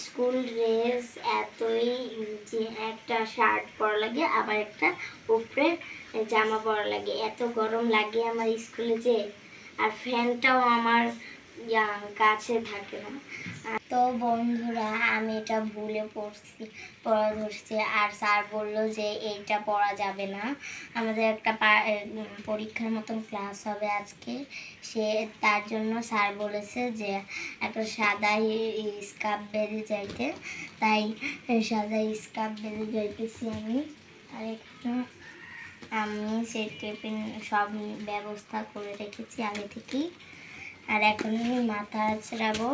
School dress এতই যে একটা শার্ট পরা লাগে, আবার একটা উপরে জামা পরা লাগে। এত গরম লাগে আমার স্কুলে যে, আর ফ্যানটাও আমার কাছে থাকে না। তো বন্ধুরা, আমি এটা ভুলে পড়া ধরছি, আর স্যার বললো যে এইটা পড়া যাবে না। আমাদের একটা পরীক্ষার মতন ক্লাস হবে আজকে, তার জন্য স্যার বলেছে যে একটা সাদা স্কার্ফ বেঁধে যাইতে, তাই সাদা স্কার্ফ বেঁধে যাইতেছি আমি। আর একটু আমি সেই টিফিন সব ব্যবস্থা করে রেখেছি আগে থেকেই। আর এখন আমি মাথা আঁচড়াবো।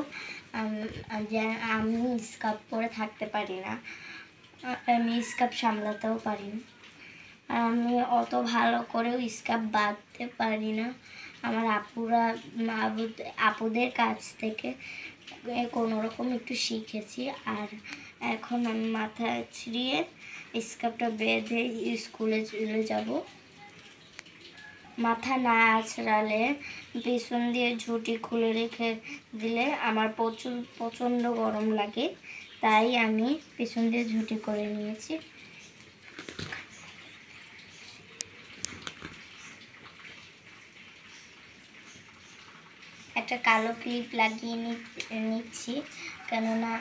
আমি স্কার্ফ পরে থাকতে পারি না, আমি স্কার্ফ সামলাতেও পারি না, আর আমি অত ভালো করেও স্কার্ফ বাঁধতে পারি না। আমার আপুদের কাছ থেকে কোনো রকম একটু শিখেছি, আর এখন আমি মাথা আঁচড়িয়ে স্কার্ফটা বেঁধে স্কুলে চলে যাব। মাথা না আঁচড়ালে পিছন দিয়ে ঝুঁটি খুলে রেখে দিলে আমার প্রচণ্ড গরম লাগে, তাই আমি পিছন দিয়ে ঝুঁটি করে নিয়েছি। একটা কালো ক্লিপ লাগিয়ে নিচ্ছি, কেননা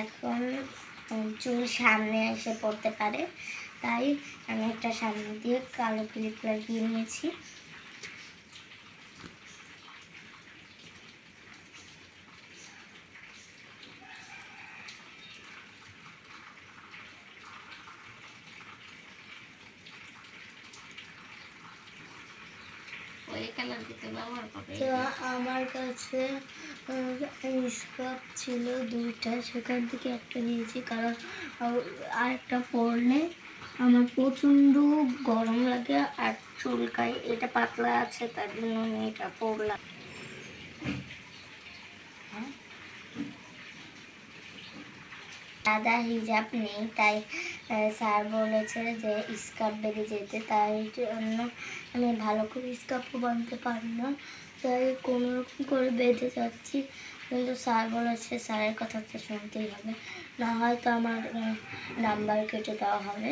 এখন চুল সামনে এসে পড়তে পারে, তাই আমি একটা সামনে দিয়ে কালো ক্লিপ লাগিয়ে নিয়েছি। তো আমার কাছে স্কার্ফ ছিল দুইটা, সেখান থেকে একটা নিয়েছি, কারণ আরেকটা পরলে আমার প্রচণ্ড গরম লাগে আর চুলকায়। এটা পাতলা আছে, তার জন্য আমি এটা পরলাম। সাদা হিজাব নেই, তাই স্যার বলেছে যে স্কার্ফ বেঁধে যেতে, তাই জন্য আমি ভালো করে স্কার্ফও বাঁধতে পারি না, তাই কোনো রকম করে বেঁধে যাচ্ছি। কিন্তু স্যার বলেছে, স্যারের কথা তো শুনতেই হবে, না হয়তো আমার নাম্বার কেটে দেওয়া হবে।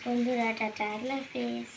বন্ধুরা, টাটা, আল্লাহ হাফেজ।